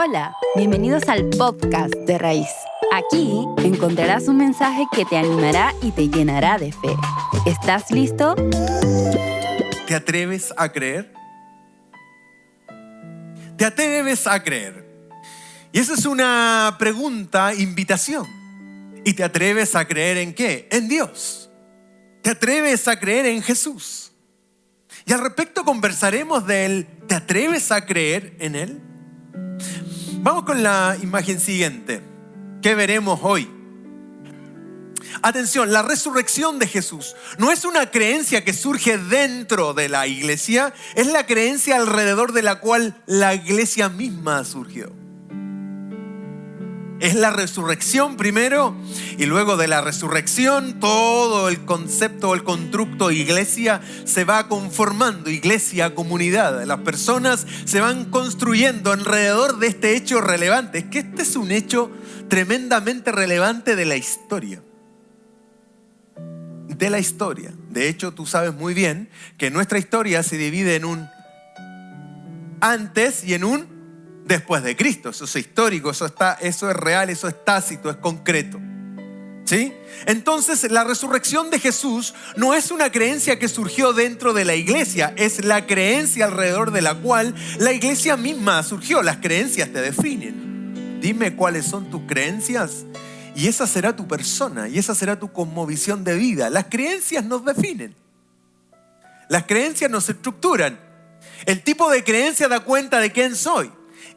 Hola, bienvenidos al podcast de Raíz. Aquí encontrarás un mensaje que te animará y te llenará de fe. ¿Estás listo? ¿Te atreves a creer? ¿Te atreves a creer? Y esa es una pregunta, invitación. ¿Y te atreves a creer en qué? En Dios. ¿Te atreves a creer en Jesús? Y al respecto conversaremos del ¿te atreves a creer en Él? Vamos con la imagen siguiente. ¿Qué veremos hoy? Atención, la resurrección de Jesús no es una creencia que surge dentro de la iglesia, es la creencia alrededor de la cual la iglesia misma surgió. Es la resurrección primero y luego de la resurrección todo el concepto, el constructo iglesia se va conformando, iglesia, comunidad. Las personas se van construyendo alrededor de este hecho relevante. Es que este es un hecho tremendamente relevante de la historia. De la historia. De hecho, tú sabes muy bien que nuestra historia se divide en un antes y en un después de Cristo. Eso es histórico, eso es real, eso es tácito, es concreto. ¿Sí? Entonces, la resurrección de Jesús no es una creencia que surgió dentro de la iglesia, es la creencia alrededor de la cual la iglesia misma surgió. Las creencias te definen. Dime cuáles son tus creencias y esa será tu persona y esa será tu cosmovisión de vida. Las creencias nos definen. Las creencias nos estructuran. El tipo de creencia da cuenta de quién soy.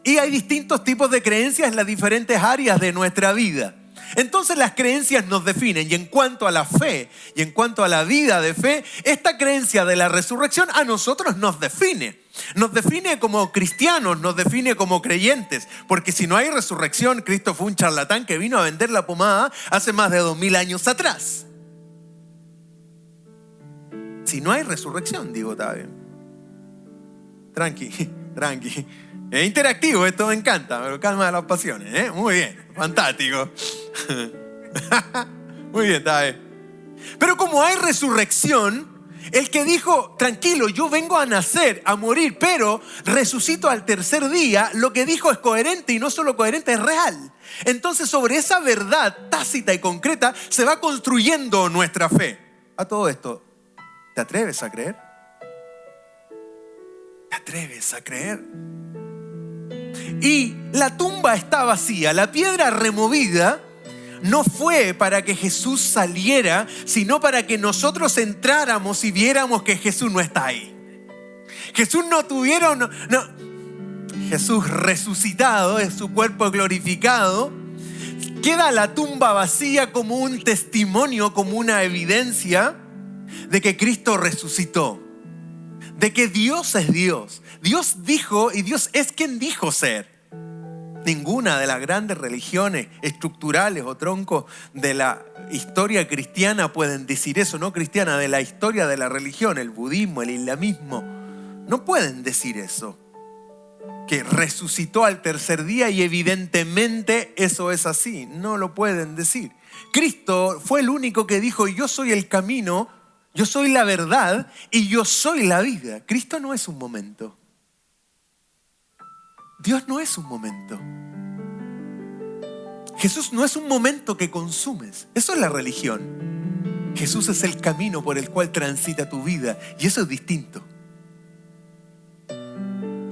Y hay distintos tipos de creencias en las diferentes áreas de nuestra vida. Entonces las creencias nos definen. Y en cuanto a la fe y en cuanto a la vida de fe, esta creencia de la resurrección a nosotros nos define. Nos define como cristianos, nos define como creyentes. Porque si no hay resurrección, Cristo fue un charlatán que vino a vender la pomada hace más de 2000 años atrás. Si no hay resurrección, digo, está bien. Tranqui. Es interactivo, esto me encanta, me calma las pasiones, ¿eh? Muy bien, fantástico. Muy bien, está bien. Pero como hay resurrección, el que dijo, tranquilo, yo vengo a nacer, a morir, pero resucito al tercer día, lo que dijo es coherente y no solo coherente, es real. Entonces sobre esa verdad tácita y concreta se va construyendo nuestra fe. A todo esto, ¿te atreves a creer? ¿Te atreves a creer? Y la tumba está vacía, la piedra removida no fue para que Jesús saliera, sino para que nosotros entráramos y viéramos que Jesús no está ahí. Jesús Jesús resucitado, es su cuerpo glorificado. Queda la tumba vacía como un testimonio, como una evidencia de que Cristo resucitó. De que Dios es Dios. Dios dijo y Dios es quien dijo ser. Ninguna de las grandes religiones estructurales o troncos de la historia cristiana pueden decir eso, no cristiana, de la historia de la religión, el budismo, el islamismo. No pueden decir eso. Que resucitó al tercer día y evidentemente eso es así. No lo pueden decir. Cristo fue el único que dijo, yo soy el camino, yo soy la verdad y yo soy la vida. Cristo no es un momento. Dios no es un momento. Jesús no es un momento que consumes. Eso es la religión. Jesús es el camino por el cual transita tu vida y eso es distinto.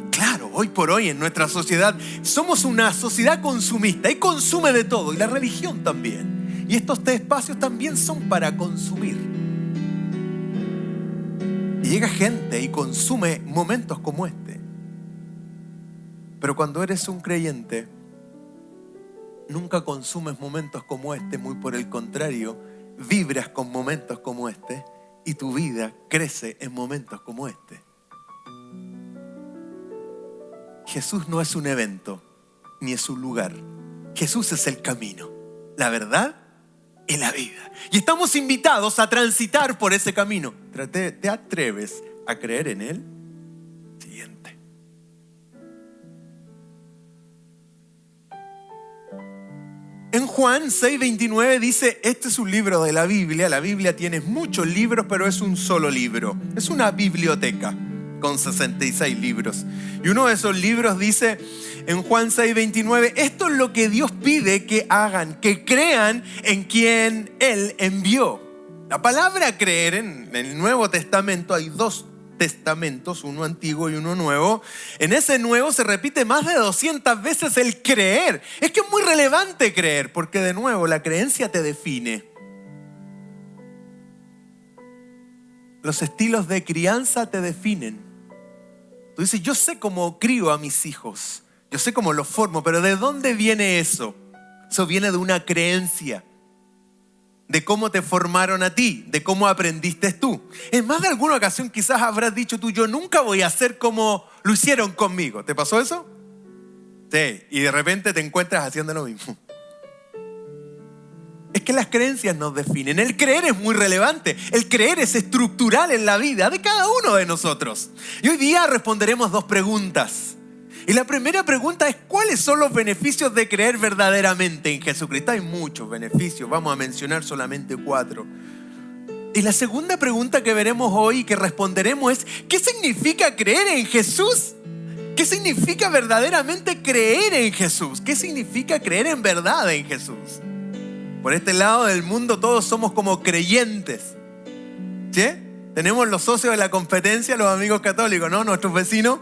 Claro, hoy por hoy en nuestra sociedad somos una sociedad consumista y consume de todo y la religión también. Y estos tres espacios también son para consumir. Y llega gente y consume momentos como este. Pero cuando eres un creyente, nunca consumes momentos como este, muy por el contrario, vibras con momentos como este y tu vida crece en momentos como este. Jesús no es un evento, ni es un lugar. Jesús es el camino, la verdad y la vida. Y estamos invitados a transitar por ese camino. ¿Te atreves a creer en Él? Siguiente. En Juan 6:29 dice, este es un libro de la Biblia. La Biblia tiene muchos libros, pero es un solo libro. Es una biblioteca. con 66 libros. Y uno de esos libros dice en Juan 6:29, esto es lo que Dios pide que hagan, que crean en quien Él envió. La palabra creer en el Nuevo Testamento, hay 2 testamentos, uno antiguo y uno nuevo. En ese nuevo se repite más de 200 veces el creer. Es que es muy relevante creer, porque de nuevo la creencia te define. Los estilos de crianza te definen. Tú dices, yo sé cómo crío a mis hijos, yo sé cómo los formo, pero ¿de dónde viene eso? Eso viene de una creencia, de cómo te formaron a ti, de cómo aprendiste tú. En más de alguna ocasión quizás habrás dicho tú, yo nunca voy a ser como lo hicieron conmigo. ¿Te pasó eso? Sí, y de repente te encuentras haciendo lo mismo. Es que las creencias nos definen. El creer es muy relevante. El creer es estructural en la vida de cada uno de nosotros. Y hoy día responderemos 2 preguntas. Y la primera pregunta es, ¿cuáles son los beneficios de creer verdaderamente en Jesucristo? Hay muchos beneficios, vamos a mencionar solamente 4. Y la segunda pregunta que veremos hoy y que responderemos es, ¿qué significa creer en Jesús? ¿Qué significa verdaderamente creer en Jesús? ¿Qué significa creer en verdad en Jesús? Por este lado del mundo todos somos como creyentes, ¿sí? Tenemos los socios de la competencia, los amigos católicos, ¿no? Nuestros vecinos.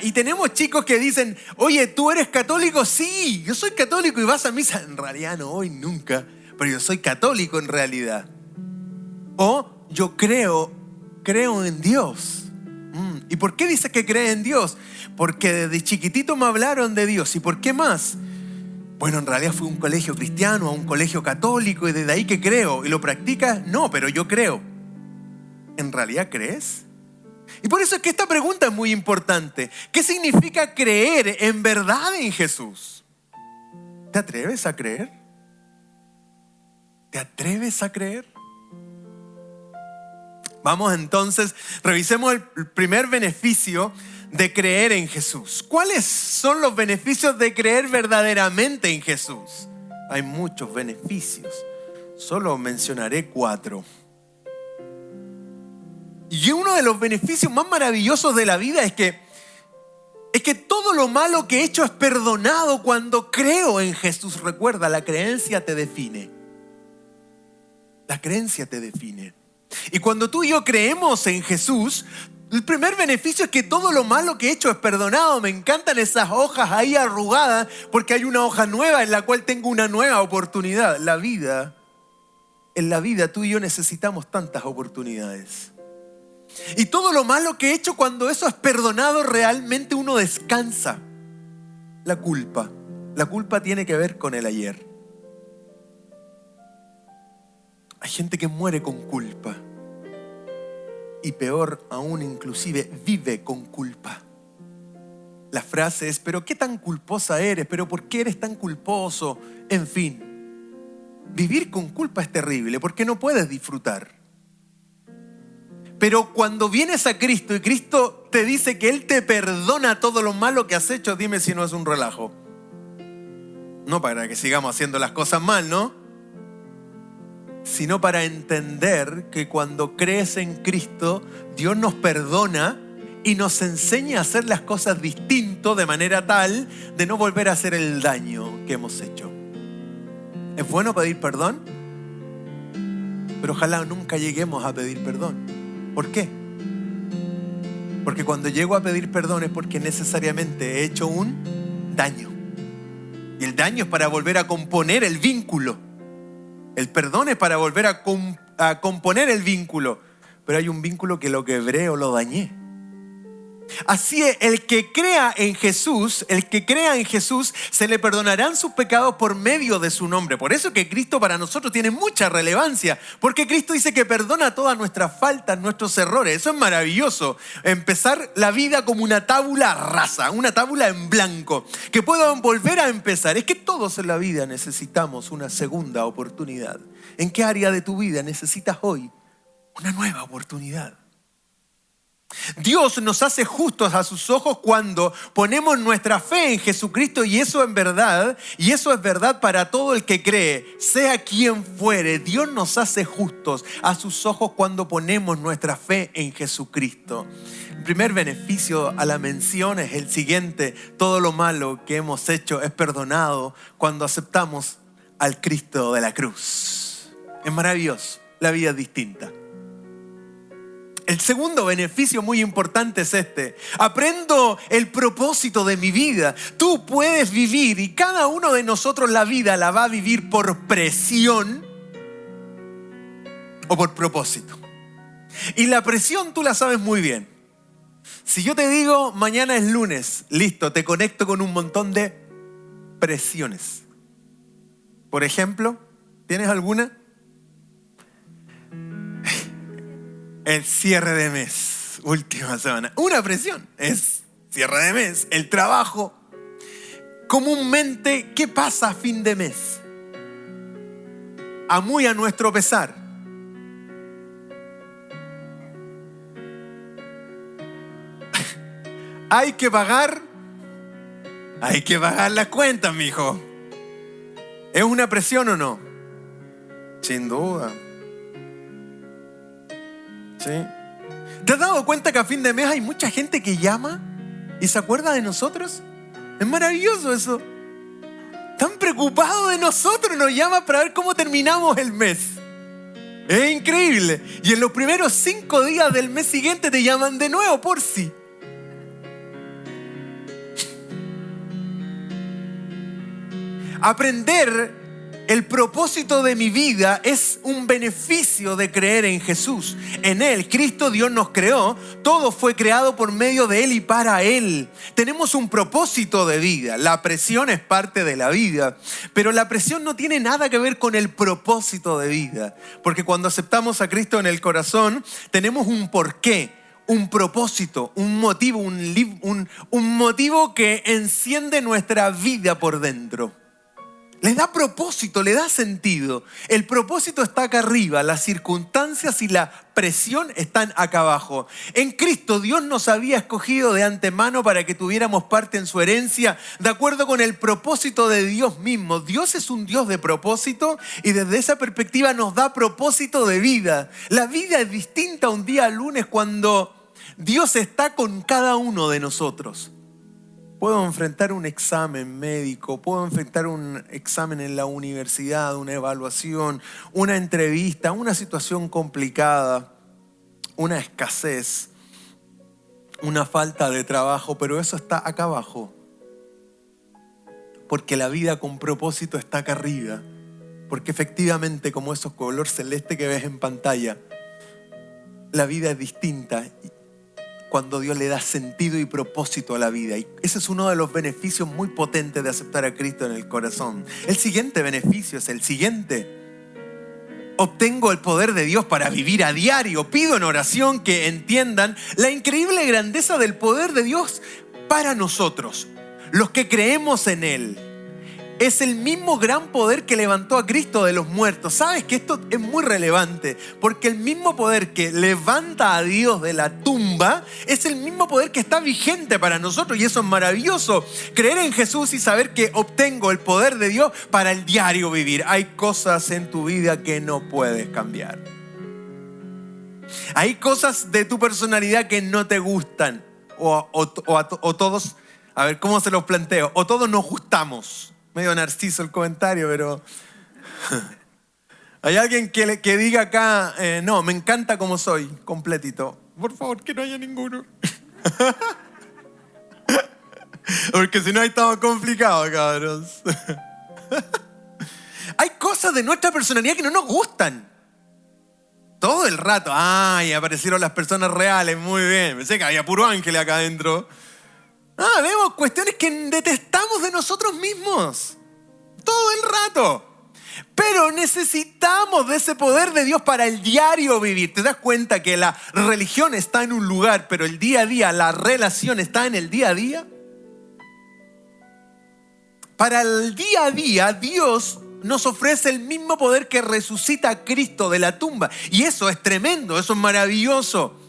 Y tenemos chicos que dicen, oye, ¿tú eres católico? Sí, yo soy católico y vas a misa. En realidad no voy nunca, pero yo soy católico en realidad. O yo creo en Dios. ¿Y por qué dices que cree en Dios? Porque desde chiquitito me hablaron de Dios. ¿Y por qué más? Bueno, en realidad fui a un colegio cristiano, a un colegio católico y desde ahí que creo. ¿Y lo practicas? No, pero yo creo. ¿En realidad crees? Y por eso es que esta pregunta es muy importante. ¿Qué significa creer en verdad en Jesús? ¿Te atreves a creer? ¿Te atreves a creer? Vamos entonces, revisemos el primer beneficio de creer en Jesús. ¿Cuáles son los beneficios de creer verdaderamente en Jesús? Hay muchos beneficios. Solo mencionaré 4. Y uno de los beneficios más maravillosos de la vida es que todo lo malo que he hecho es perdonado cuando creo en Jesús. Recuerda, la creencia te define. La creencia te define. Y cuando tú y yo creemos en Jesús, el primer beneficio es que todo lo malo que he hecho es perdonado. Me encantan esas hojas ahí arrugadas porque hay una hoja nueva en la cual tengo una nueva oportunidad. En la vida tú y yo necesitamos tantas oportunidades. Y todo lo malo que he hecho, cuando eso es perdonado, realmente uno descansa. La culpa tiene que ver con el ayer. Hay gente que muere con culpa. Y peor aún, inclusive, vive con culpa. La frase es, pero ¿qué tan culposa eres? ¿Pero por qué eres tan culposo? En fin, vivir con culpa es terrible porque no puedes disfrutar. Pero cuando vienes a Cristo y Cristo te dice que Él te perdona todo lo malo que has hecho, dime si no es un relajo. No para que sigamos haciendo las cosas mal, ¿no? Sino para entender que cuando crees en Cristo, Dios nos perdona y nos enseña a hacer las cosas distinto, de manera tal de no volver a hacer el daño que hemos hecho. ¿Es bueno pedir perdón? Pero ojalá nunca lleguemos a pedir perdón. ¿Por qué? Porque cuando llego a pedir perdón es porque necesariamente he hecho un daño. Y el daño es para volver a componer el vínculo. El perdón es para volver a componer el vínculo. Pero hay un vínculo que lo quebré o lo dañé. Así es, el que crea en Jesús, se le perdonarán sus pecados por medio de su nombre. Por eso que Cristo para nosotros tiene mucha relevancia, porque Cristo dice que perdona todas nuestras faltas, nuestros errores. Eso es maravilloso. Empezar la vida como una tabula rasa, una tabula en blanco, que puedan volver a empezar. Es que todos en la vida necesitamos una segunda oportunidad. ¿En qué área de tu vida necesitas hoy una nueva oportunidad? Dios nos hace justos a sus ojos cuando ponemos nuestra fe en Jesucristo, y eso es verdad para todo el que cree, sea quien fuere. Dios nos hace justos a sus ojos cuando ponemos nuestra fe en Jesucristo. El primer beneficio a la mención es el siguiente: todo lo malo que hemos hecho es perdonado cuando aceptamos al Cristo de la cruz. Es maravilloso, la vida es distinta. El segundo beneficio muy importante es este: aprendo el propósito de mi vida. Tú puedes vivir, y cada uno de nosotros la vida la va a vivir por presión o por propósito. Y la presión tú la sabes muy bien. Si yo te digo mañana es lunes, listo, te conecto con un montón de presiones. Por ejemplo, ¿tienes alguna? El cierre de mes, última semana. Una presión es cierre de mes, el trabajo. Comúnmente, ¿qué pasa a fin de mes? Muy a nuestro pesar. Hay que pagar las cuentas, mijo. ¿Es una presión o no? Sin duda. ¿Sí? ¿Te has dado cuenta que a fin de mes hay mucha gente que llama y se acuerda de nosotros? Es maravilloso eso. Tan preocupado de nosotros, nos llama para ver cómo terminamos el mes. Es increíble. Y en los primeros 5 días del mes siguiente te llaman de nuevo por si. Aprender el propósito de mi vida es un beneficio de creer en Jesús. En Él, Cristo, Dios nos creó. Todo fue creado por medio de Él y para Él. Tenemos un propósito de vida. La presión es parte de la vida, pero la presión no tiene nada que ver con el propósito de vida. Porque cuando aceptamos a Cristo en el corazón, tenemos un porqué, un propósito, un motivo, un motivo que enciende nuestra vida por dentro. Le da propósito, le da sentido. El propósito está acá arriba, las circunstancias y la presión están acá abajo. En Cristo Dios nos había escogido de antemano para que tuviéramos parte en su herencia, de acuerdo con el propósito de Dios mismo. Dios es un Dios de propósito, y desde esa perspectiva nos da propósito de vida. La vida es distinta un día lunes cuando Dios está con cada uno de nosotros. Puedo enfrentar un examen médico, puedo enfrentar un examen en la universidad, una evaluación, una entrevista, una situación complicada, una escasez, una falta de trabajo, pero eso está acá abajo. Porque la vida con propósito está acá arriba. Porque efectivamente, como esos color celeste que ves en pantalla, la vida es distinta cuando Dios le da sentido y propósito a la vida. Y ese es uno de los beneficios muy potentes de aceptar a Cristo en el corazón. El siguiente beneficio es el siguiente: obtengo el poder de Dios para vivir a diario. Pido en oración que entiendan la increíble grandeza del poder de Dios para nosotros, los que creemos en Él. Es el mismo gran poder que levantó a Cristo de los muertos. ¿Sabes que esto es muy relevante? Porque el mismo poder que levanta a Dios de la tumba es el mismo poder que está vigente para nosotros. Y eso es maravilloso. Creer en Jesús y saber que obtengo el poder de Dios para el diario vivir. Hay cosas en tu vida que no puedes cambiar. Hay cosas de tu personalidad que no te gustan. O todos, a ver, ¿cómo se los planteo? O todos nos gustamos. Medio narciso el comentario, pero hay alguien que diga acá, no, me encanta como soy, completito. Por favor, que no haya ninguno. Porque si no, ahí estamos complicados, cabros. Hay cosas de nuestra personalidad que no nos gustan. Todo el rato, ay, aparecieron las personas reales, muy bien. Pensé que había puro ángel acá adentro. Vemos cuestiones que detestamos de nosotros mismos todo el rato, pero necesitamos de ese poder de Dios para el diario vivir. ¿Te das cuenta que la religión está en un lugar, pero el día a día, la relación está en el día a día? Para el día a día, Dios nos ofrece el mismo poder que resucita a Cristo de la tumba, y eso es tremendo, eso es maravilloso.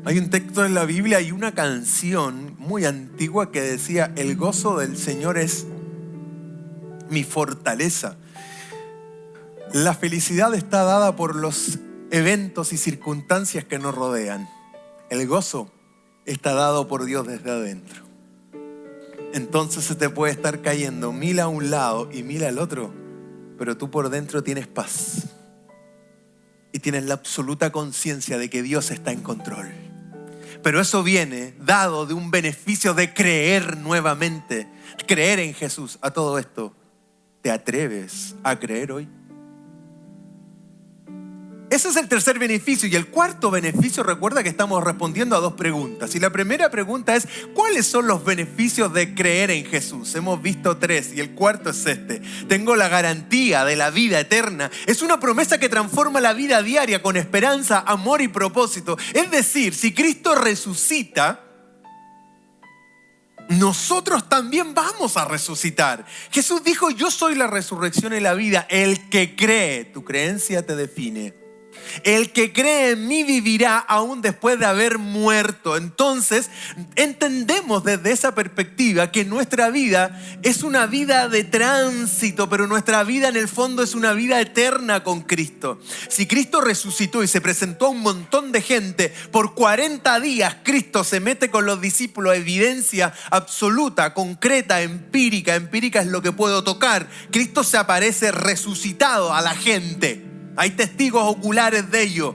Hay un texto en la Biblia y una canción muy antigua que decía: el gozo del Señor es mi fortaleza. La felicidad está dada por los eventos y circunstancias que nos rodean. El gozo está dado por Dios desde adentro. Entonces se te puede estar cayendo 1000 a un lado y 1000 al otro, pero tú por dentro tienes paz y tienes la absoluta conciencia de que Dios está en control. Pero eso viene dado de un beneficio de creer nuevamente, creer en Jesús. A todo esto, ¿te atreves a creer hoy? Ese es el tercer beneficio. Y el cuarto beneficio, recuerda que estamos respondiendo a 2 preguntas. Y la primera pregunta es: ¿cuáles son los beneficios de creer en Jesús? Hemos visto 3 y el cuarto es este: tengo la garantía de la vida eterna. Es una promesa que transforma la vida diaria con esperanza, amor y propósito. Es decir, si Cristo resucita, nosotros también vamos a resucitar. Jesús dijo: yo soy la resurrección y la vida. El que cree, tu creencia te define. El que cree en mí vivirá aún después de haber muerto. Entonces, entendemos desde esa perspectiva que nuestra vida es una vida de tránsito, pero nuestra vida en el fondo es una vida eterna con Cristo. Si Cristo resucitó y se presentó a un montón de gente, por 40 días Cristo se mete con los discípulos, evidencia absoluta, concreta, empírica. Empírica es lo que puedo tocar. Cristo se aparece resucitado a la gente. Hay testigos oculares de ello.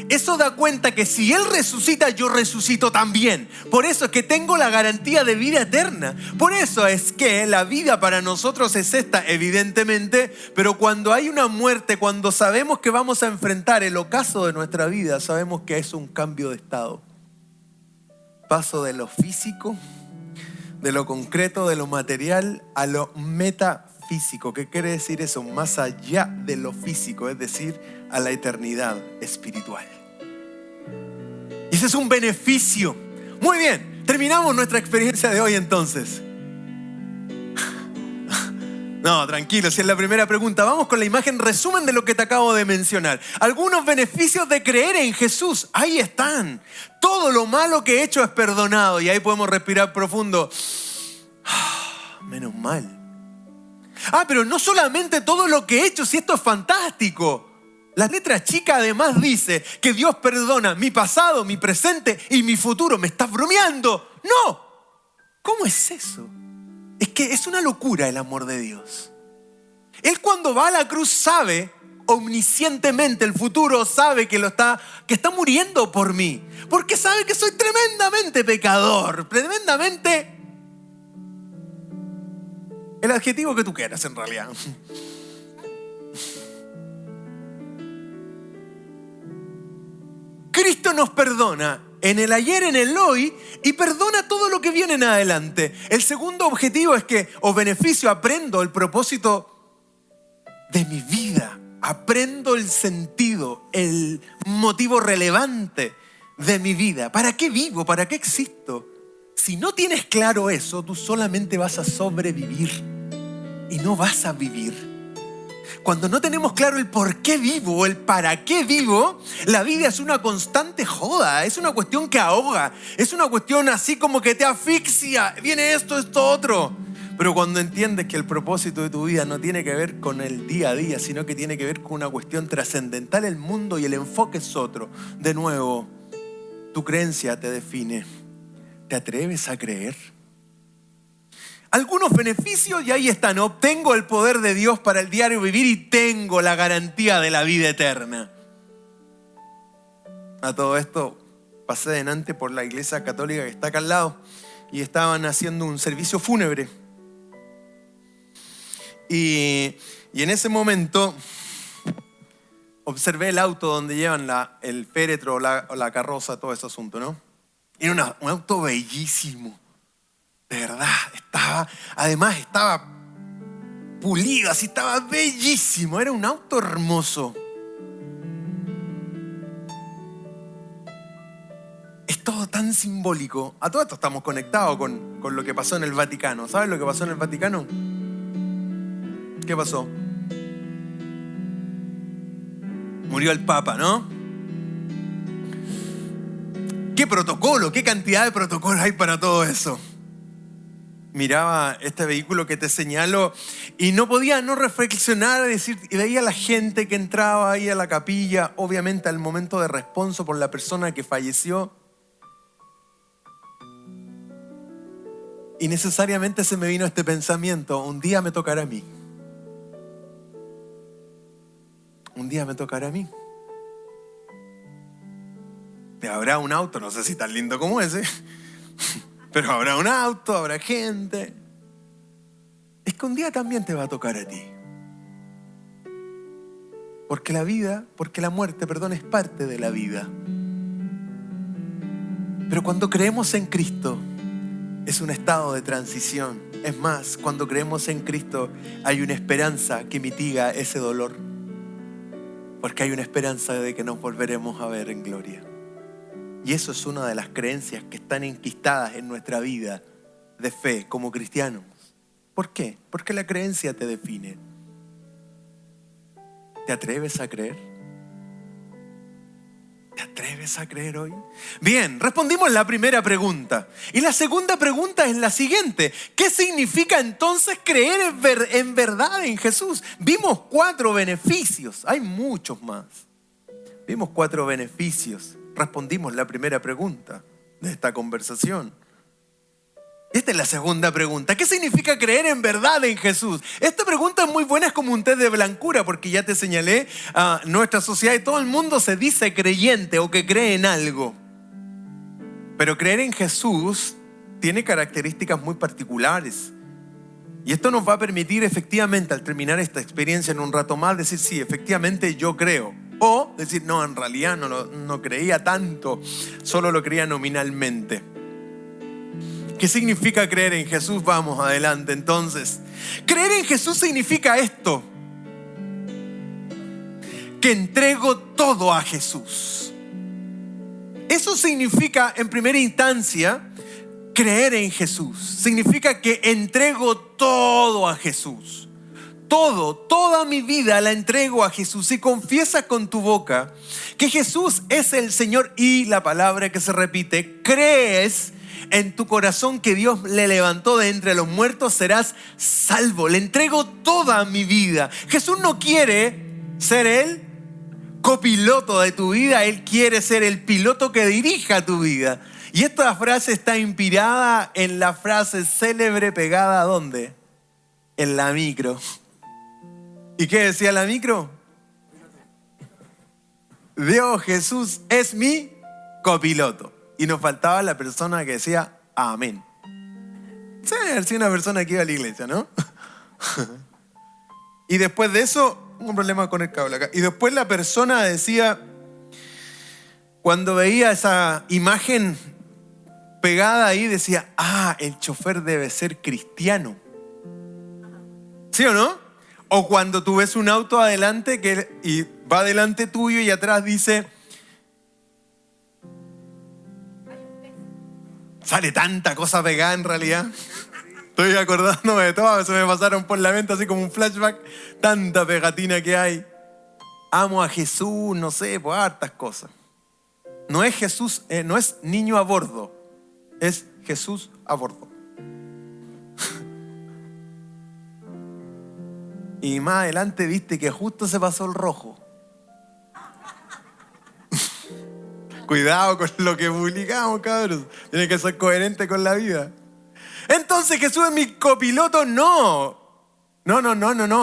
Eso da cuenta que si Él resucita, yo resucito también. Por eso es que tengo la garantía de vida eterna. Por eso es que la vida para nosotros es esta, evidentemente. Pero cuando hay una muerte, cuando sabemos que vamos a enfrentar el ocaso de nuestra vida, sabemos que es un cambio de estado. Paso de lo físico, de lo concreto, de lo material, a lo metafísico. ¿Qué quiere decir eso? Más allá de lo físico, es decir, a la eternidad espiritual. Y ese es un beneficio. Muy bien, terminamos nuestra experiencia de hoy entonces. No, tranquilo, si es la primera pregunta. Vamos con la imagen resumen de lo que te acabo de mencionar. Algunos beneficios de creer en Jesús. Ahí están. Todo lo malo que he hecho es perdonado. Y ahí podemos respirar profundo. Menos mal. Pero no solamente todo lo que he hecho, si esto es fantástico. La letra chica además dice que Dios perdona mi pasado, mi presente y mi futuro. ¿Me estás bromeando? No. ¿Cómo es eso? Es que es una locura el amor de Dios. Él cuando va a la cruz sabe omniscientemente el futuro, sabe que está muriendo por mí. Porque sabe que soy tremendamente pecador, tremendamente... el adjetivo que tú quieras en realidad. Cristo nos perdona en el ayer, en el hoy, y perdona todo lo que viene en adelante. El segundo objetivo es que, o beneficio, aprendo el propósito de mi vida. Aprendo el sentido, el motivo relevante de mi vida. ¿Para qué vivo? ¿Para qué existo? Si no tienes claro eso, tú solamente vas a sobrevivir y no vas a vivir. Cuando no tenemos claro el por qué vivo o el para qué vivo, la vida es una constante joda, es una cuestión que ahoga, es una cuestión así como que te asfixia, viene esto, otro. Pero cuando entiendes que el propósito de tu vida no tiene que ver con el día a día, sino que tiene que ver con una cuestión trascendental, el mundo y el enfoque es otro. De nuevo, tu creencia te define. ¿Te atreves a creer? Algunos beneficios y ahí están. Obtengo el poder de Dios para el diario vivir y tengo la garantía de la vida eterna. A todo esto pasé delante por la iglesia católica que está acá al lado y estaban haciendo un servicio fúnebre. Y en ese momento observé el auto donde llevan el féretro o la carroza, todo ese asunto, ¿no? Era un auto bellísimo. De verdad, estaba pulido, así estaba bellísimo. Era un auto hermoso. Es todo tan simbólico. A todo esto estamos conectados con lo que pasó en el Vaticano. ¿Sabes lo que pasó en el Vaticano? ¿Qué pasó? Murió el Papa, ¿no? ¿Qué protocolo, qué cantidad de protocolos hay para todo eso. Miraba este vehículo que te señalo y no podía no reflexionar, decir, y veía a la gente que entraba ahí a la capilla, obviamente al momento de responso por la persona que falleció. Y necesariamente se me vino este pensamiento: un día me tocará a mí. Un día me tocará a mí. Habrá un auto, no sé si tan lindo como ese, pero habrá un auto, habrá gente. Es que un día también te va a tocar a ti. Porque la muerte, es parte de la vida. Pero cuando creemos en Cristo, es un estado de transición. Es más, cuando creemos en Cristo, hay una esperanza que mitiga ese dolor. Porque hay una esperanza de que nos volveremos a ver en gloria. Y eso es una de las creencias que están enquistadas en nuestra vida de fe como cristianos. ¿Por qué? Porque la creencia te define. ¿Te atreves a creer? ¿Te atreves a creer hoy? Bien, respondimos la primera pregunta. Y la segunda pregunta es la siguiente: ¿qué significa entonces creer en verdad en Jesús? Vimos 4 beneficios, hay muchos más. Vimos 4 beneficios. Respondimos la primera pregunta de esta conversación. Esta es la segunda pregunta. ¿Qué significa creer en verdad en Jesús? Esta pregunta es muy buena, es como un test de blancura, porque ya te señalé, nuestra sociedad y todo el mundo se dice creyente o que cree en algo. Pero creer en Jesús tiene características muy particulares. Y esto nos va a permitir efectivamente, al terminar esta experiencia en un rato más, decir: sí, efectivamente yo creo. O decir: no, en realidad no creía tanto, solo lo creía nominalmente. ¿Qué significa creer en Jesús? Vamos adelante entonces. Creer en Jesús significa esto: que entrego todo a Jesús. Eso significa, en primera instancia, creer en Jesús. Significa que entrego todo a Jesús. Toda mi vida la entrego a Jesús. Si confiesas con tu boca que Jesús es el Señor, y la palabra que se repite, crees en tu corazón que Dios le levantó de entre los muertos, serás salvo. Le entrego toda mi vida. Jesús no quiere ser el copiloto de tu vida, Él quiere ser el piloto que dirija tu vida. Y esta frase está inspirada en la frase célebre pegada, ¿dónde? En la micro. ¿Y qué decía la micro? Dios, Jesús es mi copiloto. Y nos faltaba la persona que decía amén. Sí, era una persona que iba a la iglesia, ¿no? Y después de eso, un problema con el cable acá. Y después la persona decía, cuando veía esa imagen pegada ahí, decía: el chofer debe ser cristiano. ¿Sí o no? O cuando tú ves un auto adelante y va delante tuyo y atrás dice... Sale tanta cosa pegada en realidad. Estoy acordándome de todo, se me pasaron por la mente así como un flashback. Tanta pegatina que hay. Amo a Jesús, no sé, pues hartas cosas. No es Jesús, no es niño a bordo, es Jesús a bordo. Y más adelante viste que justo se pasó el rojo. Cuidado con lo que publicamos, cabros. Tiene que ser coherente con la vida. Entonces, ¿Jesús es mi copiloto? No.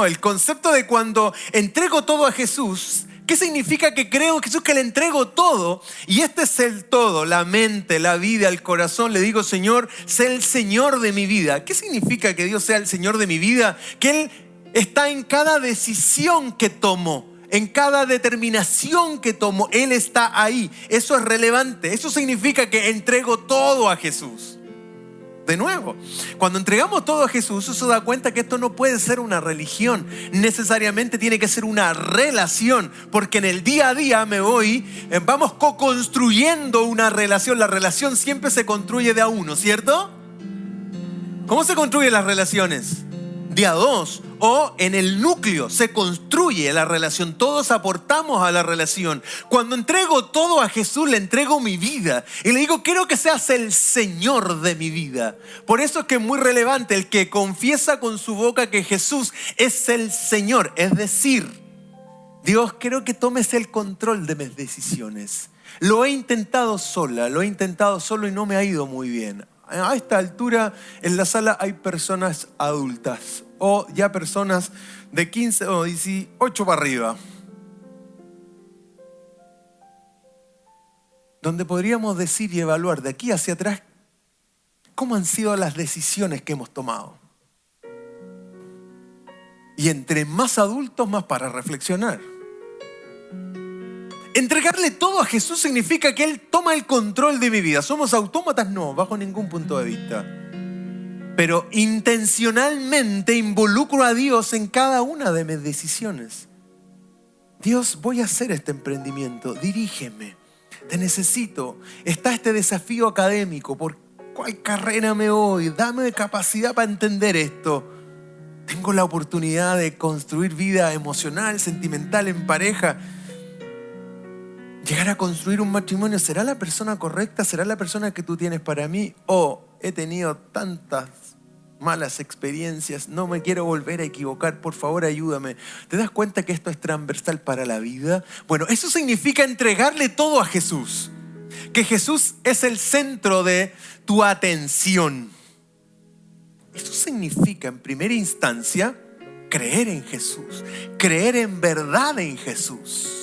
El concepto de cuando entrego todo a Jesús, ¿qué significa? Que creo en Jesús, que le entrego todo. Y este es el todo: la mente, la vida, el corazón. Le digo: Señor, sé el Señor de mi vida. ¿Qué significa que Dios sea el Señor de mi vida? Que Él está en cada decisión que tomo, en cada determinación que tomo. Él está ahí. Eso es relevante. Eso significa que entrego todo a Jesús. De nuevo, cuando entregamos todo a Jesús, eso da cuenta que esto no puede ser una religión. Necesariamente tiene que ser una relación. Porque en el día a día vamos co-construyendo una relación. La relación siempre se construye de a uno, ¿cierto? ¿Cómo se construyen las relaciones? de a dos o en el núcleo. Se construye la relación. Todos aportamos a la relación. Cuando entrego todo a Jesús, le entrego mi vida. Y le digo, quiero que seas el Señor de mi vida. Por eso es que es muy relevante el que confiesa con su boca que Jesús es el Señor. Es decir, Dios, quiero que tomes el control de mis decisiones. Lo he intentado sola, lo he intentado solo y no me ha ido muy bien. A esta altura en la sala hay personas adultas o ya personas de 15 o 18 para arriba, donde podríamos decir y evaluar de aquí hacia atrás cómo han sido las decisiones que hemos tomado. Y entre más adultos, más para reflexionar. Entregarle todo a Jesús significa que Él toma el control de mi vida. ¿Somos autómatas? No, bajo ningún punto de vista. Pero intencionalmente involucro a Dios en cada una de mis decisiones. Dios, voy a hacer este emprendimiento, dirígeme, te necesito. Está este desafío académico, ¿por cuál carrera me voy? Dame capacidad para entender esto. Tengo la oportunidad de construir vida emocional, sentimental en pareja. Llegar a construir un matrimonio, ¿será la persona correcta? ¿Será la persona que tú tienes para mí? He tenido tantas malas experiencias, no me quiero volver a equivocar, por favor ayúdame. ¿Te das cuenta que esto es transversal para la vida? Bueno, eso significa entregarle todo a Jesús. Que Jesús es el centro de tu atención. Eso significa, en primera instancia, creer en Jesús. Creer en verdad en Jesús.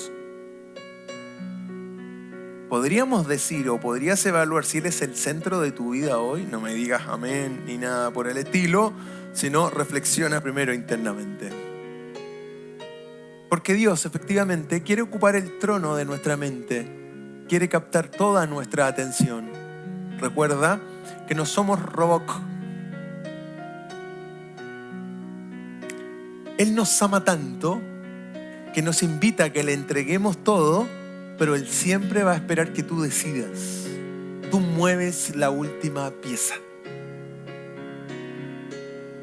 Podríamos decir o podrías evaluar si Él es el centro de tu vida hoy. No me digas amén ni nada por el estilo, sino reflexiona primero internamente. Porque Dios efectivamente quiere ocupar el trono de nuestra mente, quiere captar toda nuestra atención. Recuerda que no somos robots. Él nos ama tanto que nos invita a que le entreguemos todo, pero Él siempre va a esperar que tú decidas. Tú mueves la última pieza.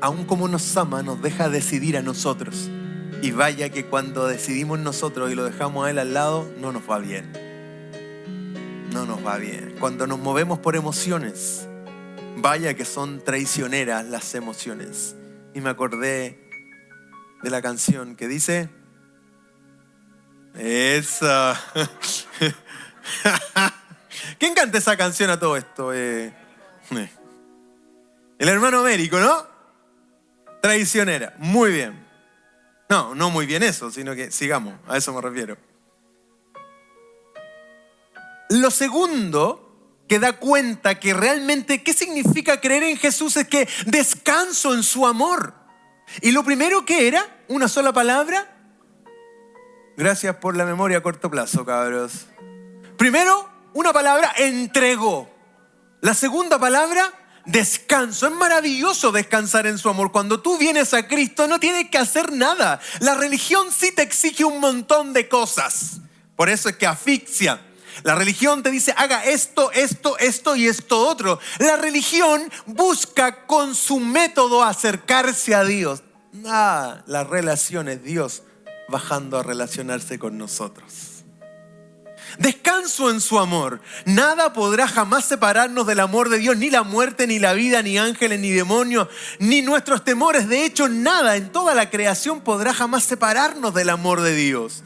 Aun como nos ama, nos deja decidir a nosotros. Y vaya que cuando decidimos nosotros y lo dejamos a Él al lado, no nos va bien. No nos va bien. Cuando nos movemos por emociones, vaya que son traicioneras las emociones. Y me acordé de la canción que dice... Esa. ¿Quién canta esa canción a todo esto? El hermano Américo, ¿no? Traicionera. Muy bien. No muy bien eso, sino que sigamos. A eso me refiero. Lo segundo que da cuenta que realmente qué significa creer en Jesús es que descanso en su amor. Y lo primero que era, una sola palabra. Gracias por la memoria a corto plazo, cabros. Primero, una palabra, entrego. La segunda palabra, descanso. Es maravilloso descansar en su amor. Cuando tú vienes a Cristo no tienes que hacer nada. La religión sí te exige un montón de cosas. Por eso es que asfixia. La religión te dice, haga esto y esto otro. La religión busca con su método acercarse a Dios. La relación es Dios bajando a relacionarse con nosotros. Descanso en su amor. Nada podrá jamás separarnos del amor de Dios, ni la muerte, ni la vida, ni ángeles, ni demonios, ni nuestros temores. De hecho, nada en toda la creación podrá jamás separarnos del amor de Dios.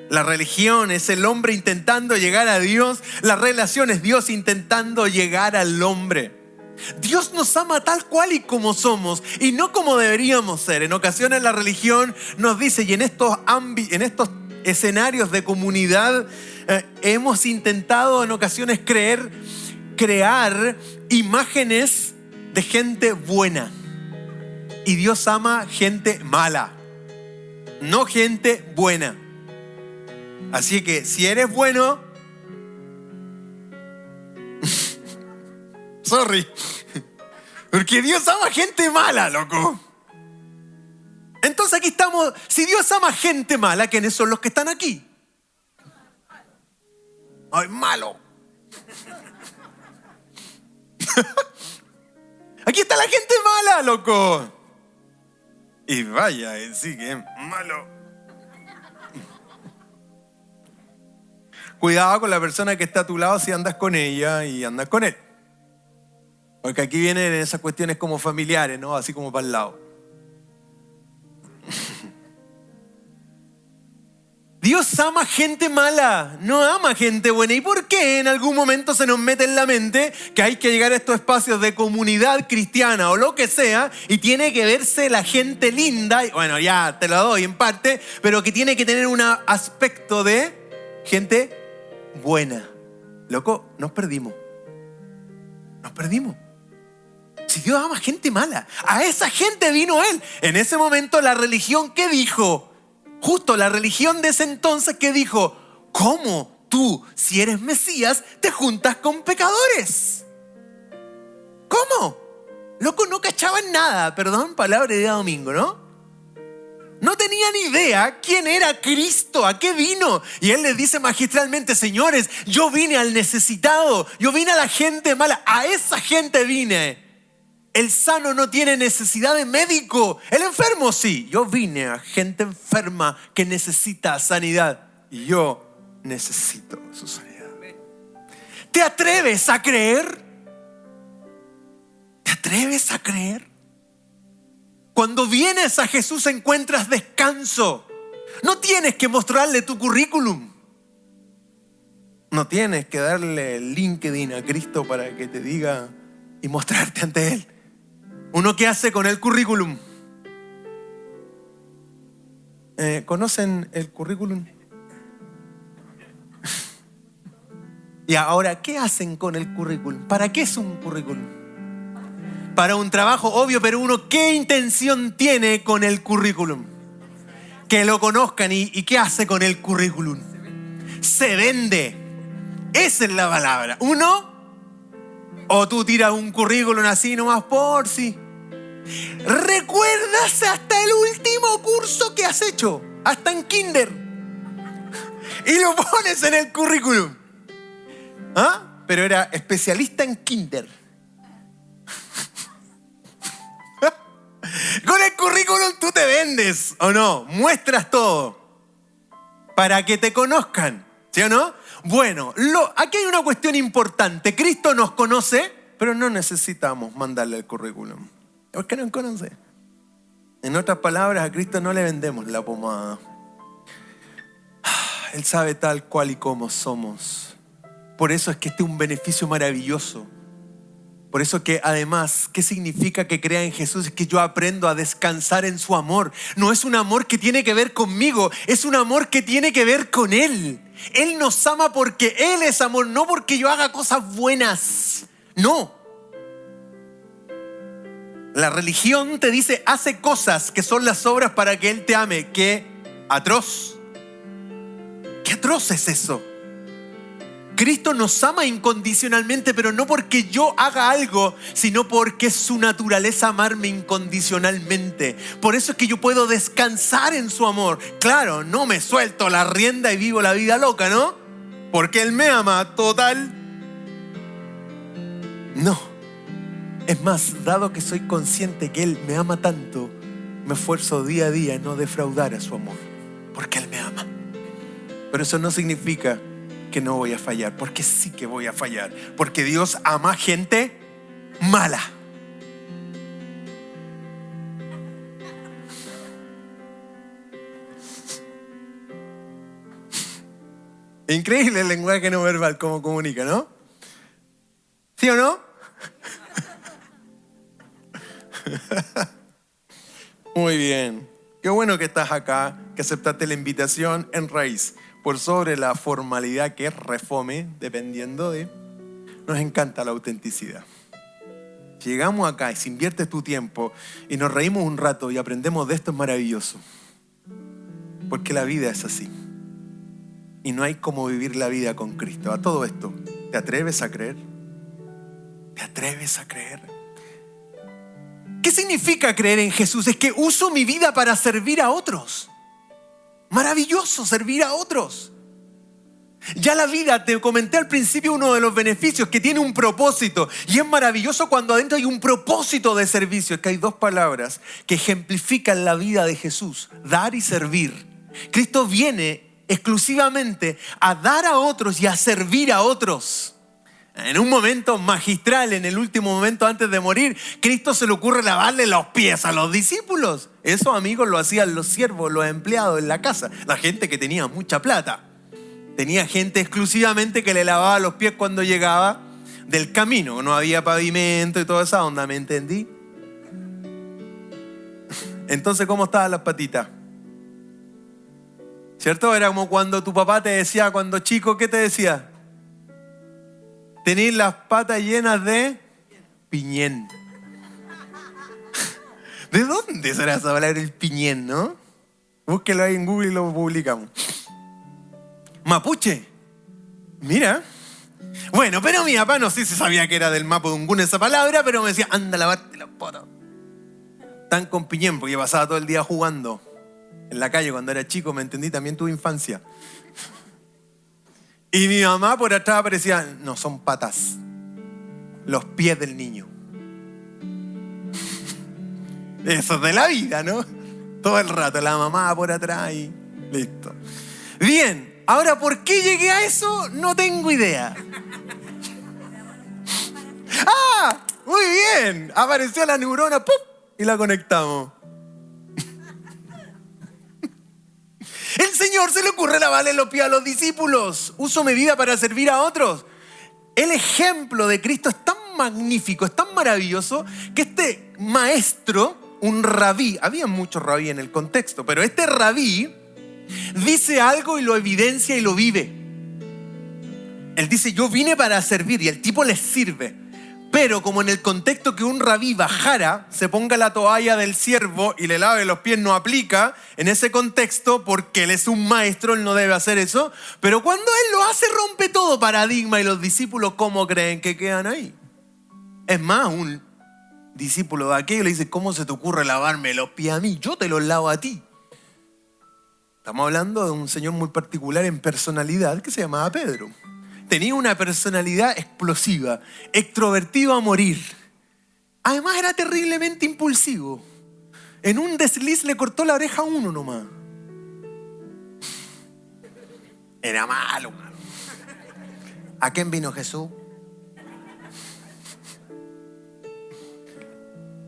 La religión es el hombre intentando llegar a Dios. La relación es Dios intentando llegar al hombre. Dios nos ama tal cual y como somos y no como deberíamos ser. En ocasiones la religión nos dice, y en estos escenarios de comunidad hemos intentado en ocasiones crear imágenes de gente buena. Y Dios ama gente mala, no gente buena. Así que si eres bueno, sorry, porque Dios ama gente mala, loco. Entonces aquí estamos, si Dios ama gente mala, ¿quiénes son los que están aquí? Ay, malo. Aquí está la gente mala, loco. Y vaya, sí que es malo. Cuidado con la persona que está a tu lado si andas con ella y andas con él. Porque aquí vienen esas cuestiones como familiares, ¿no? Así como para el lado. Dios ama gente mala, no ama gente buena. ¿Y por qué en algún momento se nos mete en la mente que hay que llegar a estos espacios de comunidad cristiana o lo que sea y tiene que verse la gente linda? Bueno, ya te lo doy en parte, pero que tiene que tener un aspecto de gente buena. Loco, nos perdimos. Nos perdimos. Si Dios ama gente mala, a esa gente vino Él. En ese momento la religión, ¿qué dijo? Justo la religión de ese entonces que dijo, ¿cómo tú, si eres Mesías, te juntas con pecadores? ¿Cómo? Loco, no cachaban nada, perdón, palabra de día domingo, ¿no? No tenían idea quién era Cristo, a qué vino. Y Él les dice magistralmente, señores, yo vine al necesitado, yo vine a la gente mala, a esa gente vine. El sano no tiene necesidad de médico. El enfermo sí. Yo vine a gente enferma que necesita sanidad. Y yo necesito su sanidad. ¿Te atreves a creer? ¿Te atreves a creer? Cuando vienes a Jesús encuentras descanso. No tienes que mostrarle tu currículum. No tienes que darle el LinkedIn a Cristo para que te diga y mostrarte ante Él. ¿Uno qué hace con el currículum? ¿Conocen el currículum? Y ahora, ¿qué hacen con el currículum? ¿Para qué es un currículum? Para un trabajo, obvio, pero uno, ¿qué intención tiene con el currículum? Que lo conozcan. ¿Y qué hace con el currículum? Se vende. Esa es la palabra. Uno, o tú tiras un currículum así nomás por sí. ¿Recuerdas hasta el último curso que has hecho? Hasta en kinder. Y lo pones en el currículum. ¿Ah? Pero era especialista en kinder. Con el currículum tú te vendes, ¿o no? Muestras todo para que te conozcan, ¿sí o no? Bueno, aquí hay una cuestión importante. Cristo nos conoce, pero no necesitamos mandarle el currículum. ¿Por qué nos conoce? En otras palabras, a Cristo no le vendemos la pomada. Él sabe tal cual y como somos. Por eso es que este es un beneficio maravilloso. Por eso que además, ¿qué significa que crea en Jesús? Es que yo aprendo a descansar en su amor. No es un amor que tiene que ver conmigo, es un amor que tiene que ver con Él. Él nos ama porque Él es amor, no porque yo haga cosas buenas. No. La religión te dice, hace cosas que son las obras para que Él te ame. ¡Qué atroz! ¡Qué atroz es eso! Cristo nos ama incondicionalmente, pero no porque yo haga algo, sino porque es su naturaleza amarme incondicionalmente. Por eso es que yo puedo descansar en su amor. Claro, no me suelto la rienda y vivo la vida loca, ¿no? Porque Él me ama total. No. Es más, dado que soy consciente que Él me ama tanto, me esfuerzo día a día en no defraudar a su amor. Porque Él me ama. Pero eso no significa que no voy a fallar, porque sí que voy a fallar, porque Dios ama gente mala. Increíble el lenguaje no verbal, cómo comunica, ¿no? ¿Sí o no? Muy bien. Qué bueno que estás acá, que aceptaste la invitación en Raíz. Por sobre la formalidad que es refome, dependiendo de... Nos encanta la autenticidad. Si llegamos acá y si inviertes tu tiempo y nos reímos un rato y aprendemos de esto, es maravilloso. Porque la vida es así. Y no hay como vivir la vida con Cristo. A todo esto, ¿te atreves a creer? ¿Te atreves a creer? ¿Qué significa creer en Jesús? Es que uso mi vida para servir a otros. Maravilloso servir a otros. Ya la vida, te comenté al principio, uno de los beneficios, que tiene un propósito. Y es maravilloso cuando adentro hay un propósito de servicio. Es que hay dos palabras que ejemplifican la vida de Jesús: dar y servir. Cristo viene exclusivamente a dar a otros y a servir a otros. En un momento magistral, en el último momento antes de morir, Cristo se le ocurre lavarle los pies a los discípulos. Eso, amigos, lo hacían los siervos, los empleados en la casa, la gente que tenía mucha plata. Tenía gente exclusivamente que le lavaba los pies cuando llegaba del camino. No había pavimento y toda esa onda, ¿me entendí? Entonces, ¿cómo estaban las patitas? ¿Cierto? Era como cuando tu papá te decía, cuando chico, ¿qué te decía? Tenís las patas llenas de piñén. ¿De dónde será esa palabra, el piñén, no? Búsquelo ahí en Google y lo publicamos. Mapuche. Mira. Bueno, pero mi papá no sé si sabía que era del Mapudungún esa palabra, pero me decía, anda a lavarte las patas. Tan con piñén, porque pasaba todo el día jugando en la calle cuando era chico, me entendí, también tuve infancia. Y mi mamá por atrás aparecía, no, son patas, los pies del niño. Eso es de la vida, ¿no? Todo el rato, la mamá por atrás y listo. Bien, ahora, ¿por qué llegué a eso? No tengo idea. ¡Ah! Muy bien, apareció la neurona, ¡pum! Y la conectamos. El Señor se le ocurre lavarle los pies a los discípulos. Uso mi vida para servir a otros. El ejemplo de Cristo es tan magnífico, es tan maravilloso, que este maestro, un rabí, había muchos rabí en el contexto, pero este rabí dice algo y lo evidencia y lo vive. Él dice, yo vine para servir, y el tipo les sirve. Pero como en el contexto que un rabí bajara, se ponga la toalla del siervo y le lave los pies, no aplica en ese contexto, porque él es un maestro, él no debe hacer eso. Pero cuando él lo hace, rompe todo paradigma, y los discípulos, ¿cómo creen que quedan ahí? Es más, un discípulo de aquello le dice, ¿cómo se te ocurre lavarme los pies a mí? Yo te los lavo a ti. Estamos hablando de un señor muy particular en personalidad que se llamaba Pedro. Tenía una personalidad explosiva, extrovertido a morir. Además era terriblemente impulsivo. En un desliz le cortó la oreja a uno nomás. Era malo. ¿A quién vino Jesús?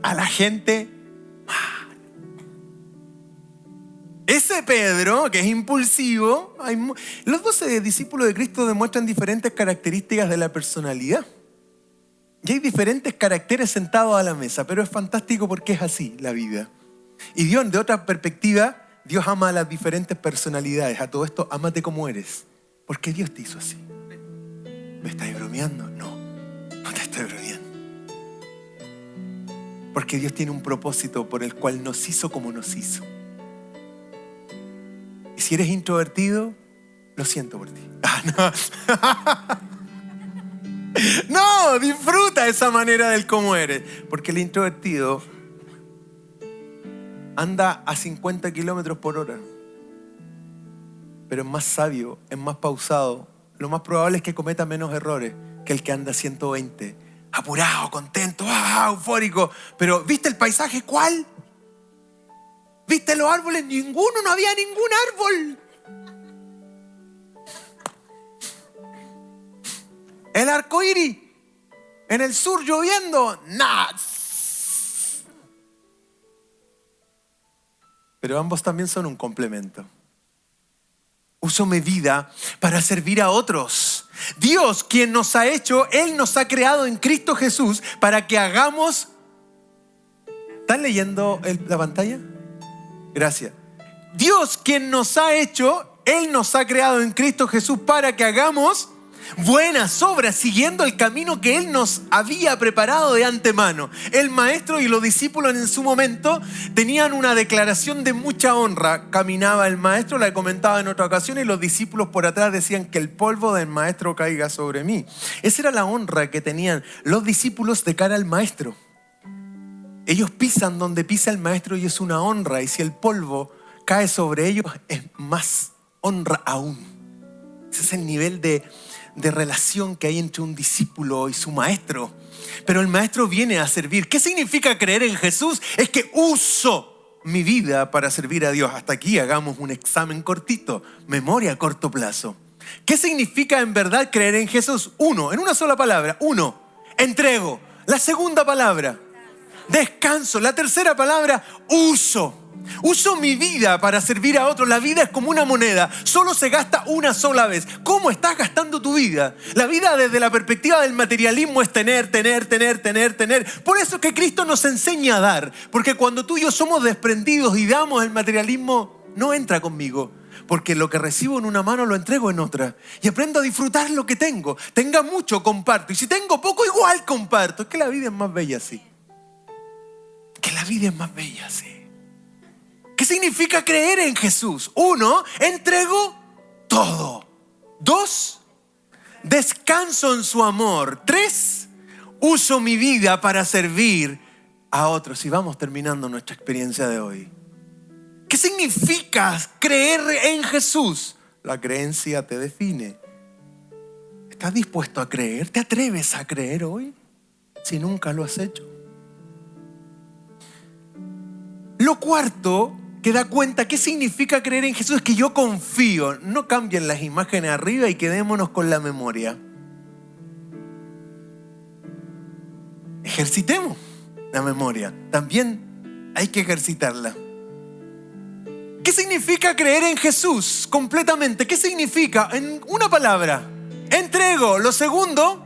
A la gente. Ese Pedro, que es impulsivo, los 12 discípulos de Cristo demuestran diferentes características de la personalidad. Y hay diferentes caracteres sentados a la mesa, pero es fantástico porque es así la vida. Y Dios, de otra perspectiva, Dios ama a las diferentes personalidades. A todo esto, ámate como eres, porque Dios te hizo así. ¿Me estás bromeando? No, no te estoy bromeando. Porque Dios tiene un propósito por el cual nos hizo como nos hizo. Y si eres introvertido, lo siento por ti. No, disfruta esa manera del cómo eres. Porque el introvertido anda a 50 kilómetros por hora. Pero es más sabio, es más pausado. Lo más probable es que cometa menos errores que el que anda a 120. Apurado, contento, eufórico. Pero ¿viste el paisaje? ¿Cuál? ¿Viste los árboles? Ninguno, no había ningún árbol. El arco iris en el sur lloviendo, nada. Pero ambos también son un complemento. Uso mi vida para servir a otros. Dios, quien nos ha hecho, Él nos ha creado en Cristo Jesús para que hagamos. ¿Están leyendo la pantalla? Gracias. Dios, quien nos ha hecho, Él nos ha creado en Cristo Jesús para que hagamos buenas obras, siguiendo el camino que Él nos había preparado de antemano. El maestro y los discípulos en su momento tenían una declaración de mucha honra. Caminaba el maestro, la comentaba en otra ocasión, y los discípulos por atrás decían que el polvo del maestro caiga sobre mí. Esa era la honra que tenían los discípulos de cara al maestro. Ellos pisan donde pisa el maestro y es una honra. Y si el polvo cae sobre ellos, es más honra aún. Ese es el nivel de relación que hay entre un discípulo y su maestro. Pero el maestro viene a servir. ¿Qué significa creer en Jesús? Es que uso mi vida para servir a Dios. Hasta aquí hagamos un examen cortito, memoria a corto plazo. ¿Qué significa en verdad creer en Jesús? Uno, en una sola palabra. Uno, entrego. La segunda palabra, descanso. La tercera palabra, uso. Uso mi vida para servir a otros. La vida es como una moneda, solo se gasta una sola vez. ¿Cómo estás gastando tu vida? La vida desde la perspectiva del materialismo es tener. Por eso es que Cristo nos enseña a dar. Porque cuando tú y yo somos desprendidos y damos, el materialismo no entra conmigo. Porque lo que recibo en una mano lo entrego en otra. Y aprendo a disfrutar lo que tengo. Tenga mucho, comparto. Y si tengo poco, igual comparto. Es que la vida es más bella así. ¿Qué significa creer en Jesús? Uno, entrego todo. Dos, descanso en su amor. Tres, uso mi vida para servir a otros. Y vamos terminando nuestra experiencia de hoy. ¿Qué significa creer en Jesús? La creencia te define. ¿Estás dispuesto a creer? ¿Te atreves a creer hoy? Si nunca lo has hecho. Lo cuarto que da cuenta qué significa creer en Jesús es que yo confío. No cambien las imágenes arriba y quedémonos con la memoria. Ejercitemos la memoria. También hay que ejercitarla. ¿Qué significa creer en Jesús completamente? ¿Qué significa? En una palabra, entrego. Lo segundo,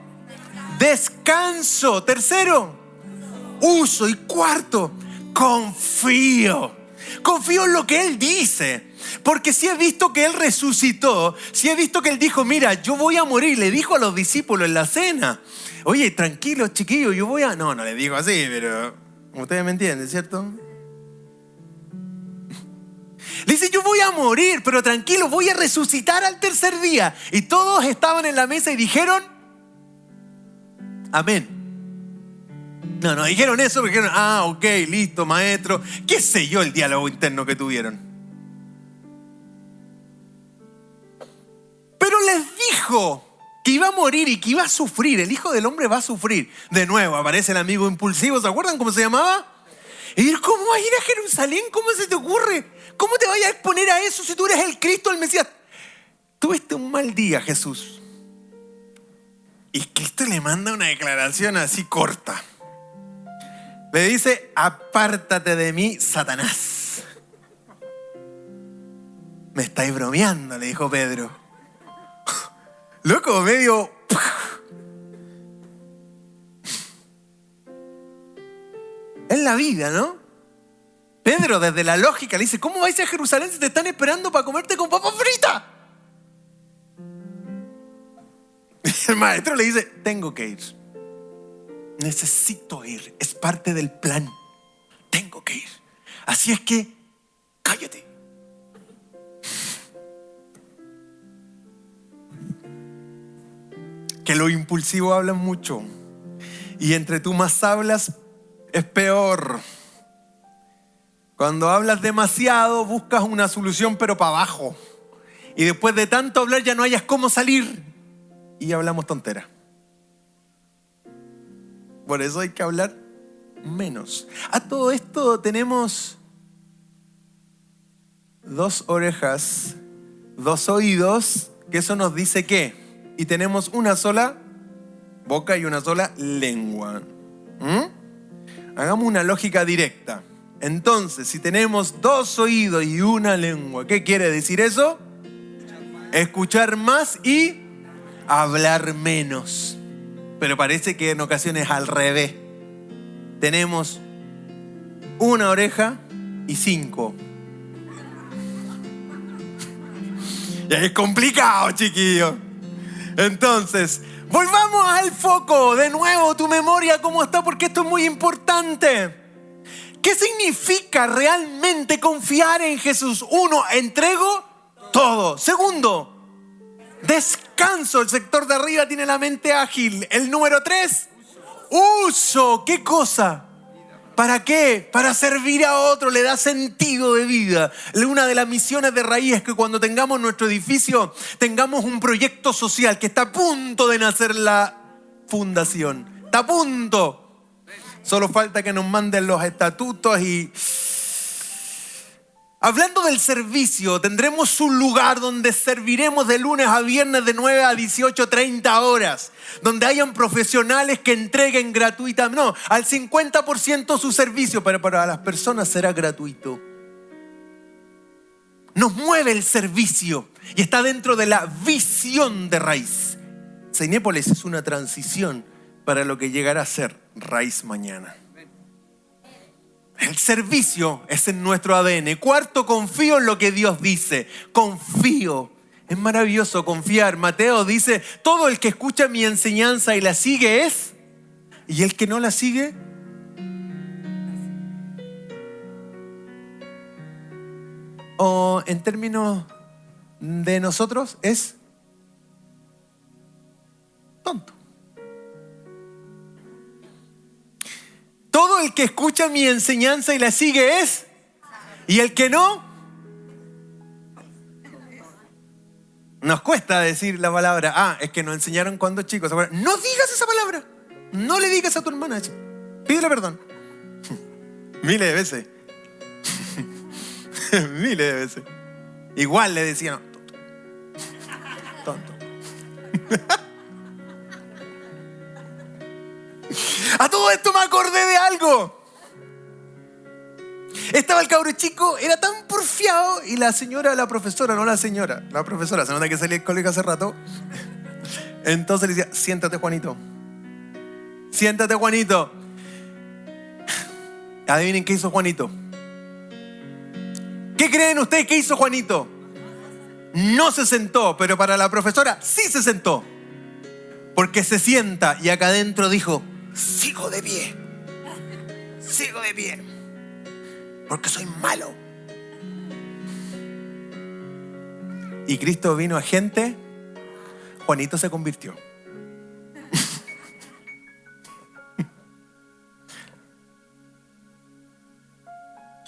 descanso. Tercero, uso. Y cuarto, confío. Confío en lo que Él dice. Porque si he visto que Él resucitó, si he visto que Él dijo, mira, yo voy a morir. Le dijo a los discípulos en la cena, oye, tranquilos chiquillos, yo voy a... No le digo así, pero ustedes me entienden, ¿cierto? Le dice, yo voy a morir, pero tranquilo, voy a resucitar al tercer día. Y todos estaban en la mesa y dijeron, amén. No dijeron eso, porque dijeron, ok, listo, maestro. ¿Qué sé yo el diálogo interno que tuvieron? Pero les dijo que iba a morir y que iba a sufrir. El Hijo del Hombre va a sufrir. De nuevo aparece el amigo impulsivo, ¿se acuerdan cómo se llamaba? Y decir, ¿cómo vas a ir a Jerusalén? ¿Cómo se te ocurre? ¿Cómo te vayas a exponer a eso si tú eres el Cristo, el Mesías? Tuviste un mal día, Jesús. Y Cristo le manda una declaración así corta. Le dice, apártate de mí, Satanás. Me estáis bromeando, le dijo Pedro. Loco, medio... Es la vida, ¿no? Pedro, desde la lógica, le dice, ¿cómo vais a Jerusalén si te están esperando para comerte con papa frita? El maestro le dice, tengo que ir. Necesito ir, es parte del plan. Tengo que ir. Así es que, cállate. Que lo impulsivo habla mucho. Y entre tú más hablas, es peor. Cuando hablas demasiado, buscas una solución, pero para abajo. Y después de tanto hablar, ya no hayas cómo salir. Y hablamos tonteras. Por eso hay que hablar menos. A todo esto tenemos 2 orejas, 2 oídos, que eso nos dice qué. Y tenemos una sola boca y una sola lengua. Hagamos una lógica directa. Entonces, si tenemos 2 oídos y una lengua, ¿qué quiere decir eso? Escuchar más y hablar menos. Pero parece que en ocasiones es al revés. Tenemos 1 oreja y 5. Ya es complicado, chiquillos. Entonces, volvamos al foco. De nuevo, tu memoria, ¿cómo está? Porque esto es muy importante. ¿Qué significa realmente confiar en Jesús? 1, entrego todo. Segundo, descanso. El sector de arriba tiene la mente ágil. El número 3, uso. ¿Qué cosa? ¿Para qué? Para servir a otro, le da sentido de vida. Una de las misiones de Raíz es que cuando tengamos nuestro edificio, tengamos un proyecto social que está a punto de nacer la fundación. Está a punto. Solo falta que nos manden los estatutos y... Hablando del servicio, tendremos un lugar donde serviremos de lunes a viernes de 9 a 18:30 horas. Donde hayan profesionales que entreguen gratuitamente, no, al 50% su servicio, pero para las personas será gratuito. Nos mueve el servicio y está dentro de la visión de Raíz. Cenépolis es una transición para lo que llegará a ser Raíz mañana. El servicio es en nuestro ADN. Cuarto, confío en lo que Dios dice. Confío. Es maravilloso confiar. Mateo dice, todo el que escucha mi enseñanza y la sigue es... ¿Y el que no la sigue? O en términos de nosotros es tonto. Todo el que escucha mi enseñanza y la sigue es... ¿Y el que no? Nos cuesta decir la palabra. Es que nos enseñaron cuando chicos. No digas esa palabra. No le digas a tu hermana. Pídele perdón. Miles de veces. Miles de veces. Igual le decían, tonto. A todo esto me acordé de algo. Estaba el cabro chico, era tan porfiado, y la señora, la profesora, se nota que salía del colegio hace rato. Entonces le decía, siéntate Juanito. Siéntate Juanito. Adivinen qué hizo Juanito. ¿Qué creen ustedes que hizo Juanito? No se sentó, pero para la profesora sí se sentó. Porque se sienta y acá adentro dijo, sigo de pie. Sigo de pie. Porque soy malo. Y Cristo vino a gente, Juanito se convirtió.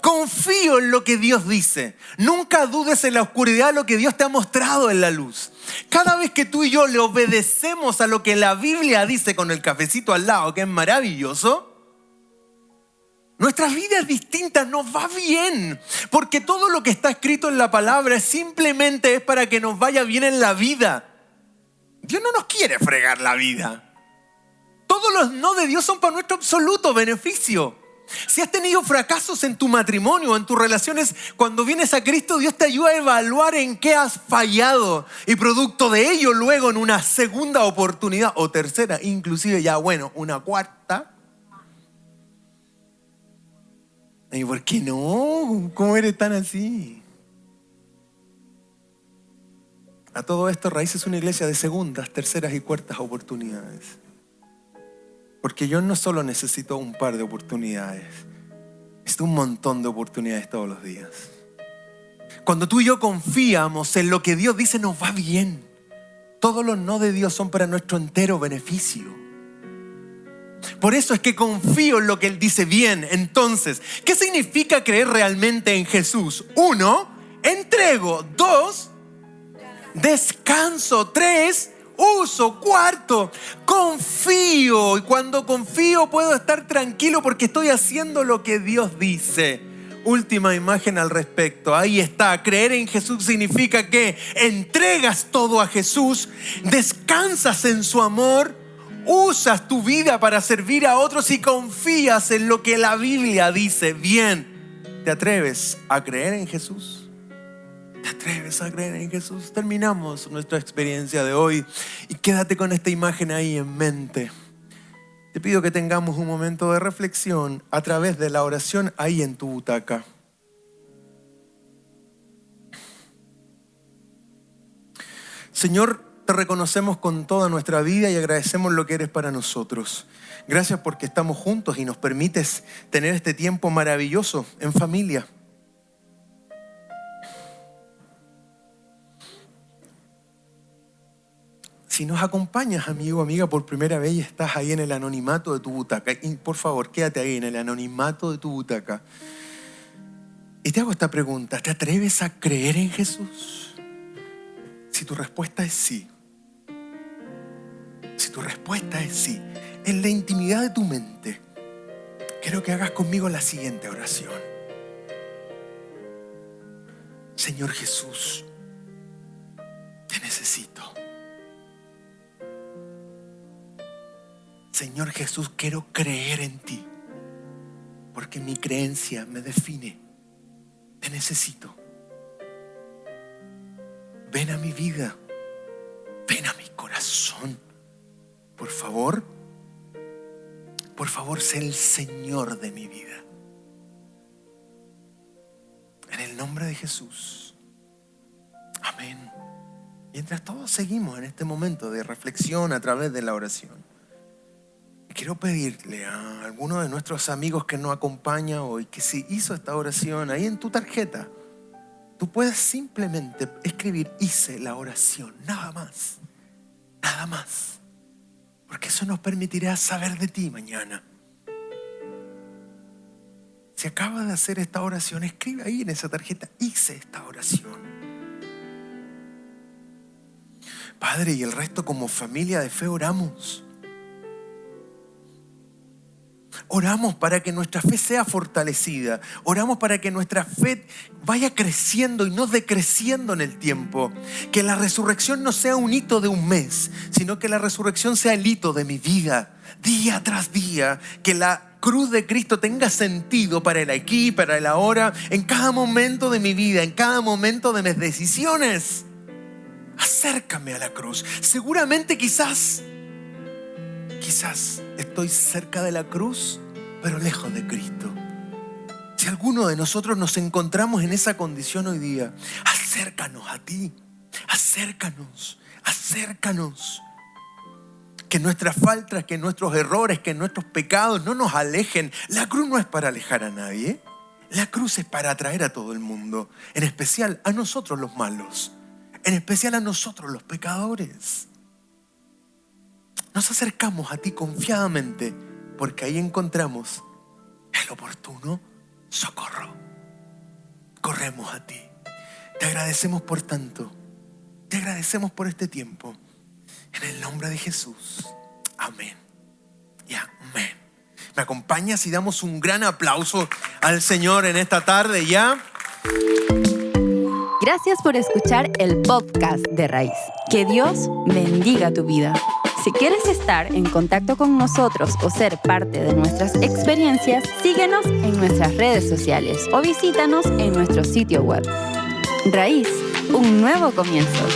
Confío en lo que Dios dice. Nunca dudes en la oscuridad lo que Dios te ha mostrado en la luz. Cada vez que tú y yo le obedecemos a lo que la Biblia dice con el cafecito al lado, que es maravilloso, nuestras vidas distintas nos va bien. Porque todo lo que está escrito en la palabra simplemente es para que nos vaya bien en la vida. Dios no nos quiere fregar la vida. Todos los no de Dios son para nuestro absoluto beneficio. Si has tenido fracasos en tu matrimonio, en tus relaciones, cuando vienes a Cristo, Dios te ayuda a evaluar en qué has fallado. Y producto de ello, luego en una segunda oportunidad, o tercera, inclusive ya, una cuarta. ¿Y por qué no? ¿Cómo eres tan así? A todo esto, Raíz es una iglesia de segundas, terceras y cuartas oportunidades. Porque yo no solo necesito un par de oportunidades, necesito un montón de oportunidades todos los días. Cuando tú y yo confiamos en lo que Dios dice, nos va bien. Todos los no de Dios son para nuestro entero beneficio. Por eso es que confío en lo que Él dice bien. Entonces, ¿qué significa creer realmente en Jesús? 1, entrego. 2, descanso. 3, uso. 4, confío. Y cuando confío puedo estar tranquilo porque estoy haciendo lo que Dios dice. Última imagen al respecto. Ahí está. Creer en Jesús significa que entregas todo a Jesús, descansas en su amor, usas tu vida para servir a otros y confías en lo que la Biblia dice. Bien, ¿te atreves a creer en Jesús? ¿Te atreves a creer en Jesús? Terminamos nuestra experiencia de hoy y quédate con esta imagen ahí en mente. Te pido que tengamos un momento de reflexión a través de la oración ahí en tu butaca. Señor, te reconocemos con toda nuestra vida y agradecemos lo que eres para nosotros. Gracias porque estamos juntos y nos permites tener este tiempo maravilloso en familia. Si nos acompañas, amigo o amiga, por primera vez y estás ahí en el anonimato de tu butaca, y por favor, quédate ahí en el anonimato de tu butaca. Y te hago esta pregunta: ¿te atreves a creer en Jesús? Si tu respuesta es sí, en la intimidad de tu mente, quiero que hagas conmigo la siguiente oración. Señor Jesús, te necesito. Señor Jesús, quiero creer en ti, porque mi creencia me define. Te necesito. Ven a mi vida, ven a mi corazón. Por favor, sé el Señor de mi vida. En el nombre de Jesús. Amén. Mientras todos seguimos en este momento de reflexión a través de la oración, quiero pedirle a alguno de nuestros amigos que nos acompaña hoy que si hizo esta oración, ahí en tu tarjeta, tú puedes simplemente escribir: hice la oración, nada más. Porque eso nos permitirá saber de ti mañana. Si acabas de hacer esta oración, escribe ahí en esa tarjeta: hice esta oración. Padre, y el resto como familia de fe oramos. Oramos para que nuestra fe sea fortalecida. Oramos para que nuestra fe vaya creciendo y no decreciendo en el tiempo. Que la resurrección no sea un hito de un mes, sino que la resurrección sea el hito de mi vida, día tras día. Que la cruz de Cristo tenga sentido para el aquí, para el ahora, en cada momento de mi vida, en cada momento de mis decisiones. Acércame a la cruz. Seguramente quizás estoy cerca de la cruz, pero lejos de Cristo. Si alguno de nosotros nos encontramos en esa condición hoy día, acércanos a ti. Acércanos. Que nuestras faltas, que nuestros errores, que nuestros pecados no nos alejen. La cruz no es para alejar a nadie. La cruz es para atraer a todo el mundo, en especial a nosotros los malos, en especial a nosotros los pecadores. Nos acercamos a ti confiadamente, porque ahí encontramos el oportuno socorro. Corremos a ti. Te agradecemos por tanto. Te agradecemos por este tiempo. En el nombre de Jesús. Amén. Y amén. ¿Me acompañas y damos un gran aplauso al Señor en esta tarde ya? Gracias por escuchar el podcast de Raíz. Que Dios bendiga tu vida. Si quieres estar en contacto con nosotros o ser parte de nuestras experiencias, síguenos en nuestras redes sociales o visítanos en nuestro sitio web. Raíz, un nuevo comienzo.